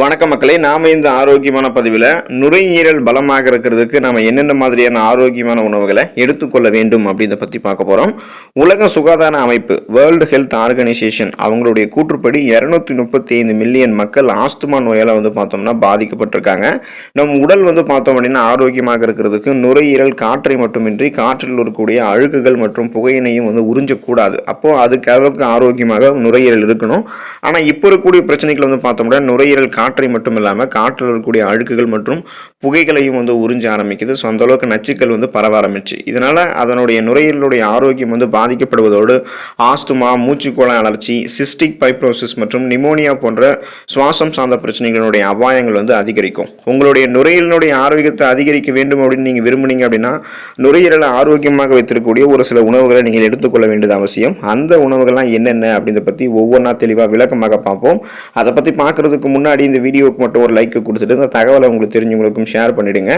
வணக்க மக்களே, நாம இந்த ஆரோக்கியமான பதிவில் நுரையீரல் பலமாக இருக்கிறதுக்கு நாம என்னென்ன மாதிரியான ஆரோக்கியமான உணவுகளை எடுத்துக்கொள்ள வேண்டும் அப்படின்றத பற்றி பார்க்க போகிறோம். உலக சுகாதார அமைப்பு வேர்ல்டு ஹெல்த் ஆர்கனைசேஷன் அவங்களுடைய கூற்றுப்படி 235 மில்லியன் மக்கள் ஆஸ்துமா நோயால் பார்த்தோம்னா பாதிக்கப்பட்டிருக்காங்க. நம் உடல் பார்த்தோம் அப்படின்னா ஆரோக்கியமாக இருக்கிறதுக்கு நுரையீரல் காற்றை மட்டுமின்றி காற்றில் இருக்கக்கூடிய அழுக்குகள் மற்றும் புகையினையும் உறிஞ்சக்கூடாது. அப்போ அதுக்கு அளவுக்கு ஆரோக்கியமாக நுரையீரல் இருக்கணும். ஆனால் இப்போ இருக்கக்கூடிய பிரச்சனைகள் பார்த்தோம்னா நுரையீரல் காற்றை மட்டும் இல்லாமல் காற்றில் இருக்கக்கூடிய அழுக்குகள் மற்றும் புகைகளையும் உறிஞ்ச ஆரம்பிக்குது. ஸோ அந்த அளவுக்கு நச்சுக்கள் பரவ ஆரம்பிச்சு. இதனால அதனுடைய நுரையீரலுடைய ஆரோக்கியம் பாதிக்கப்படுவதோடு ஆஸ்துமா, மூச்சுக்குழாய் அழற்சி, சிஸ்டிக் ஃபைப்ரோசிஸ் மற்றும் நிமோனியா போன்ற சுவாசம் சார்ந்த பிரச்சனைகளுடைய அபாயங்கள் அதிகரிக்கும். உங்களுடைய நுரையீரலுடைய ஆரோக்கியத்தை அதிகரிக்க வேண்டும் அப்படின்னு நீங்கள் விரும்புனீங்க அப்படின்னா நுரையீரலை ஆரோக்கியமாக வைத்திருக்கக்கூடிய ஒரு சில உணவுகளை நீங்கள் எடுத்துக்கொள்ள வேண்டியது அவசியம். அந்த உணவுகள்லாம் என்னென்ன அப்படின்றத பற்றி ஒவ்வொன்றா தெளிவாக விளக்கமாக பார்ப்போம். அதை பற்றி பார்க்கறதுக்கு முன்னாடி இந்த வீடியோக்கு மட்டும் ஒரு லைக் கொடுத்துட்டு இந்த தகவலை உங்களுக்கு தெரிஞ்சவங்களுக்கும் ஷேர் பண்ணிடுங்க.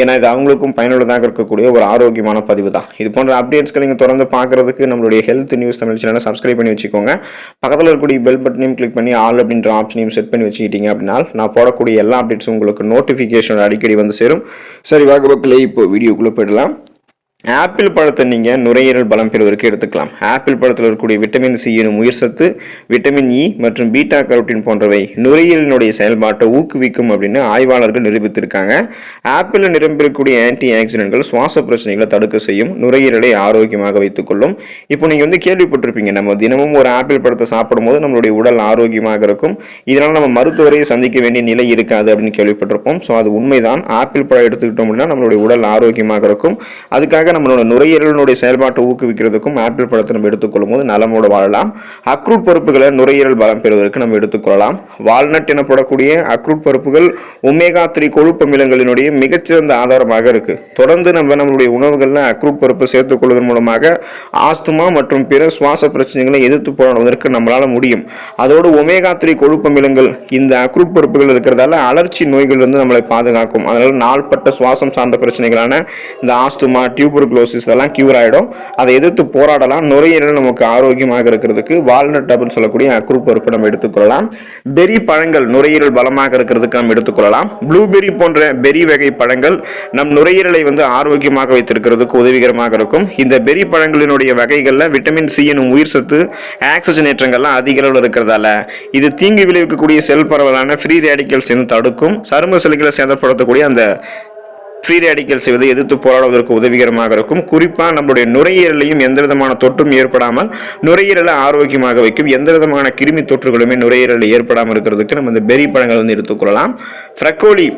ஏன்னா இது அவங்களுக்கும் பயனுள்ளதாக இருக்கக்கூடிய ஒரு ஆரோக்கியமான பதிவு தான். இது போன்ற அப்டேட்ஸ்களை நீங்கள் தொடர்ந்து பார்க்கறதுக்கு நம்மளுடைய ஹெல்த் நியூஸ் தமிழ் சேனலை சப்ஸ்கிரைப் பண்ணி வச்சுக்கோங்க. பக்கத்தில் இருக்கக்கூடிய பெல் பட்டனையும் கிளிக் பண்ணி ஆல் அப்படின்ற ஆப்ஷனையும் செட் பண்ணி வச்சுக்கிட்டீங்க அப்படின்னா நான் போடக்கூடிய எல்லா அப்டேட்ஸும் உங்களுக்கு நோட்டிஃபிகேஷன் அடிக்கடி சேரும். சரி, வாங்க மக்களே, இப்போ வீடியோக்குள்ளே போயிடலாம். ஆப்பிள் பழத்தை நீங்கள் நுரையீரல் பலம் பெறுவதற்கு எடுத்துக்கலாம். ஆப்பிள் பழத்தில் இருக்கக்கூடிய விட்டமின் சி எனும் உயிர் சத்து, விட்டமின் இ மற்றும் பீட்டா கரோட்டின் போன்றவை நுரையீரலினுடைய செயல்பாட்டை ஊக்குவிக்கும் அப்படின்னு ஆய்வாளர்கள் நிரூபித்திருக்காங்க. ஆப்பிளில் நிரம்பியிருக்கக்கூடிய ஆன்டி ஆக்சிடென்ட்கள் சுவாச பிரச்சனைகளை தடுக்க செய்யும், நுரையீரலை ஆரோக்கியமாக வைத்துக்கொள்ளும். இப்போ நீங்கள் கேள்விப்பட்டிருப்பீங்க, நம்ம தினமும் ஒரு ஆப்பிள் பழத்தை சாப்பிடும் போது நம்மளுடைய உடல் ஆரோக்கியமாக இருக்கும், இதனால் நம்ம மருத்துவரை சந்திக்க வேண்டிய நிலை இருக்காது அப்படின்னு கேள்விப்பட்டிருப்போம். ஸோ அது உண்மைதான். ஆப்பிள் பழம் எடுத்துக்கிட்டோம் அப்படின்னா நம்மளுடைய உடல் ஆரோக்கியமாக இருக்கும். அதுக்காக நம்மளோட நுரையீரலினுடைய செயல்பாட்டை ஊக்குவிக்கிறதுக்கும் ஆப்பிள் பழத்தை நம்ம எடுத்துக்கொள்ளும் போது நலமோடு வாழலாம். அக்ரூட் பருப்புகளை நுரையீரல் பலம் பெறுவதற்கு நம்ம எடுத்துக்கொள்ளலாம். வால்நட் எனப்படக்கூடிய அக்ரூட் பருப்புகள் ஒமேகா 3 கொழுப்பு அமிலங்களினுடைய மிகச்சிறந்த ஆதாரமாக இருக்கு. தொடர்ந்து நம்மளுடைய உணவுகளில் அக்ரூட் பருப்பு சேர்த்துக் கொள்வதன் மூலமாக ஆஸ்துமா மற்றும் பிற சுவாச பிரச்சனைகளை எதிர்த்து போராடுவதற்கு நம்மளால முடியும். அதோடு ஒமேகா 3 கொழுப்பு அமிலங்கள் இந்த அக்ரூட் பருப்புகள் இருக்கிறதால அலர்ச்சி நோய்கள் நம்மளை பாதுகாக்கும். அதனால நாள்பட்ட சுவாசம் சார்ந்த பிரச்சனைகளான இந்த ஆஸ்துமா, டியூபர்குலோசிஸ் எல்லாம் கியூர் ஆகிடும். அதை எதிர்த்து போராடலாம். நுரையீரல் நமக்கு ஆரோக்கியமாக இருக்கிறதுக்கு வால்நட் அப்படின்னு சொல்லக்கூடிய அக்ரூட் பருப்பு நம்ம எடுத்துக்கொள்ளலாம். பெரி பழங்கள் நுரையீரல் பலமாக இருக்கிறதுக்கு நம்ம எடுத்துக்கொள்ளலாம். ப்ளூபெரி போன்ற பெரி வகை பழங்கள் நம் நுரையீரலை ஆரோக்கியமாக வைத்திருக்கிறதுக்கு உதவிகரமாக இருக்கும். இந்த பெரி பழங்களினுடைய வகைகளில் விட்டமின் சி எனும் உயிர் சத்து, ஆக்சிஜனேற்றங்கள்லாம் அதிக அளவில் இருக்கிறதால இது தீங்கு விளைவிக்கக்கூடிய செல் பரவலான ஃப்ரீ ரேடிக்கல்ஸ் தடுக்கும். சரும செல்களை சேதப்படுத்தக்கூடிய அந்த ஃப்ரீ ரேடிக்கல்ஸ் எதிர்த்து போராடுவதற்கு உதவிகரமாக இருக்கும். குறிப்பாக நம்மளுடைய நுரையீரலையும் எந்த விதமான தொற்றும் ஏற்படாமல் நுரையீரலை ஆரோக்கியமாக வைக்கும். எந்த விதமான கிருமி தொற்றுகளுமே நுரையீரலில் ஏற்படாமல் இருக்கிறதுக்கு நம்ம இந்த பெரி பழங்கள் எடுத்துக்கொள்ளலாம். ஃப்ரக்கோலி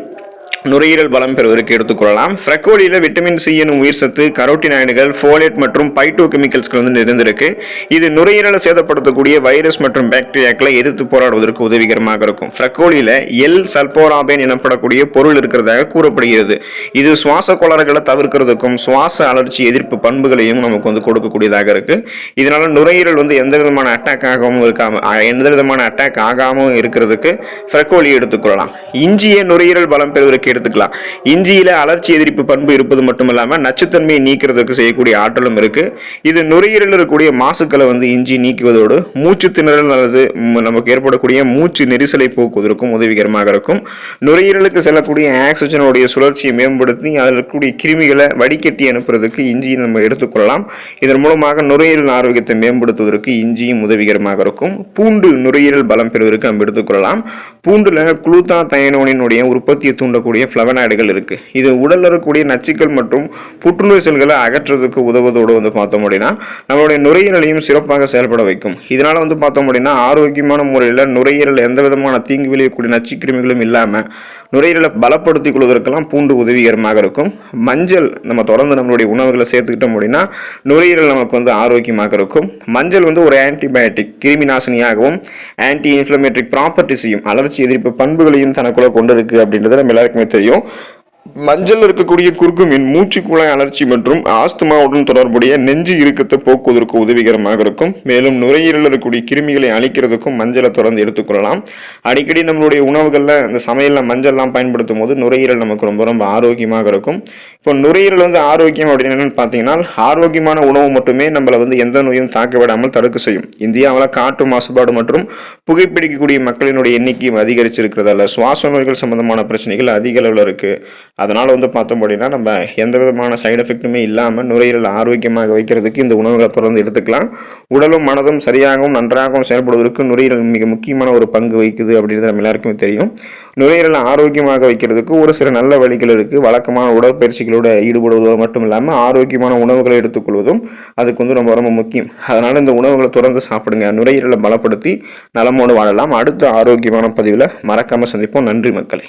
நுரையீரல் பலம் பெறுவதற்கு எடுத்துக்கொள்ளலாம். ஃப்ரக்கோலியில் விட்டமின் சி எனும் உயிர் சத்து, கரோட்டினாய்டுகள், ஃபோலேட் மற்றும் பைட்டோ கெமிக்கல்ஸ்கள் நிறைந்திருக்கு. இது நுரையீரலை சேதப்படுத்தக்கூடிய வைரஸ் மற்றும் பாக்டீரியாக்களை எதிர்த்து போராடுவதற்கு உதவிகரமாக இருக்கும். ஃப்ரக்கோலியில் எல் சல்போராபேன் எனப்படக்கூடிய பொருள் இருக்கிறதாக கூறப்படுகிறது. இது சுவாச கோளாறுகளை தவிர்க்கிறதுக்கும் சுவாச அலர்ச்சி எதிர்ப்பு பண்புகளையும் நமக்கு கொடுக்கக்கூடியதாக இருக்கு. இதனால நுரையீரல் எந்த விதமான அட்டாக் ஆகாமல் இருக்கிறதுக்கு ஃப்ரக்கோலி எடுத்துக்கொள்ளலாம். இஞ்சியை நுரையீரல் பலம் பெறுவதற்கு எடுத்துக்கலாம். இஞ்சியில அலர்ச்சி எதிர்ப்பு பண்பு இருப்பது மட்டுமல்லாம நச்சுத்தன்மையை நீக்கிறதுக்கு செய்யக்கூடிய ஆற்றலும் இருக்கு. இது நுரையீரலில் இருக்கக்கூடிய மாசுக்களை இஞ்சி நீக்குவதோடு மூச்சு திணறல் அல்லது நமக்கு ஏற்படக்கூடிய மூச்சு நெரிசலை போக்குவதற்கும் உதவிகரமாக இருக்கும். நுரையீரலுக்கு செல்லக்கூடிய ஆக்சிஜனுடைய சுழற்சியை மேம்படுத்தி அதில் இருக்கக்கூடிய கிருமிகளை வடிகட்டி அனுப்புறதுக்கு இஞ்சியை நம்ம எடுத்துக்கொள்ளலாம். இதன் மூலமாக நுரையீரல் ஆரோக்கியத்தை மேம்படுத்துவதற்கு இஞ்சியும் உதவிகரமாக இருக்கும். பூண்டு நுரையீரல் பலம் பெறுவதற்கு நம்ம எடுத்துக்கொள்ளலாம். பூண்டுல குளுத்தாதையனோனினுடைய உற்பத்தியை தூண்டக்கூடிய ஃப்ளவனாய்டுகள் இருக்கு. இது உடலில் இருக்கக்கூடிய நச்சுக்கள் மற்றும் புற்றுநோய் செல்களை அகற்றுவதற்கு உதவுவதோடு பார்த்தோம் அப்படின்னா நம்மளுடைய நுரையீரலையும் சிறப்பாக செயல்பட வைக்கும். இதனால பார்த்தோம் அப்படின்னா ஆரோக்கியமான முறையில் நுரையீரல் எந்த விதமான தீங்கு விளையக்கூடிய நச்சு கிருமிகளும் இல்லாமல் நுரையீரலை பலப்படுத்திக் கொள்வதற்கெல்லாம் பூண்டு உதவிகரமாக இருக்கும். மஞ்சள் நம்ம தொடர்ந்து நம்மளுடைய உணவுகளை சேர்த்துக்கிட்டோம் அப்படின்னா நுரையீரல் நமக்கு ஆரோக்கியமாக இருக்கும். மஞ்சள் ஒரு ஆன்டிபயோட்டிக், கிருமி நாசினியாகவும் ஆன்டி இன்ஃப்ளமேட்டரி ப்ராப்பர்ட்டிஸையும் அலர்ச்சி எதிர்ப்பு பண்புகளையும் தனக்குள்ள கொண்டிருக்கு அப்படின்றது நம்ம எல்லாருக்குமே தெரியும். மஞ்சள் இருக்கக்கூடிய குறுக்குமீன் மூச்சுக்குழாய் அழற்சி மற்றும் ஆஸ்துமாவுடன் தொடர்புடைய நெஞ்சு இறுக்கத்தை போக்குவதற்கு உதவிகரமாக இருக்கும். மேலும் நுரையீரலில் இருக்கக்கூடிய கிருமிகளை அழிக்கிறதுக்கும் மஞ்சளை தொடர்ந்து எடுத்துக்கொள்ளலாம். அடிக்கடி நம்மளுடைய உணவுகளில் இந்த சமையலில் மஞ்சள்லாம் பயன்படுத்தும் போது நுரையீரல் நமக்கு ரொம்ப ரொம்ப ஆரோக்கியமாக இருக்கும். இப்போ நுரையீரல் ஆரோக்கியம் அப்படின்னு என்னன்னு பார்த்தீங்கன்னா, ஆரோக்கியமான உணவு மட்டுமே நம்மளை எந்த நோயும் தாக்க விடாமல் தடுக்க செய்யும். இந்தியாவில் காற்று மாசுபாடு மற்றும் புகைப்பிடிக்கக்கூடிய மக்களினுடைய எண்ணிக்கையும் அதிகரிச்சிருக்கிறதால சுவாச நோய்கள் சம்பந்தமான பிரச்சனைகள் அதிக அளவில் இருக்குது. அதனால் பார்த்தோம் அப்படின்னா நம்ம எந்த விதமான சைடு எஃபெக்ட்டுமே இல்லாமல் நுரையீரல் ஆரோக்கியமாக வைக்கிறதுக்கு இந்த உணவுகளை தொடர்ந்து எடுத்துக்கலாம். உடலும் மனதும் சரியாகவும் நன்றாகவும் செயல்படுவதற்கு நுரையீரல் மிக முக்கியமான ஒரு பங்கு வகிக்குது அப்படின்றது நம்ம எல்லாருக்குமே தெரியும். நுரையீரலை ஆரோக்கியமாக வைக்கிறதுக்கு ஒரு சில நல்ல வழிகள் இருக்குது. வழக்கமான உடற்பயிற்சிகளோடு ஈடுபடுவதோ மட்டும் இல்லாமல் ஆரோக்கியமான உணவுகளை எடுத்துக்கொள்வதும் அதுக்கு ரொம்ப ரொம்ப முக்கியம். அதனால் இந்த உணவுகளை தொடர்ந்து சாப்பிடுங்க. நுரையீரலை பலப்படுத்தி நலமோடு வாழலாம். அடுத்த ஆரோக்கியமான பதிவில் மறக்காமல் சந்திப்போம். நன்றி மக்களே.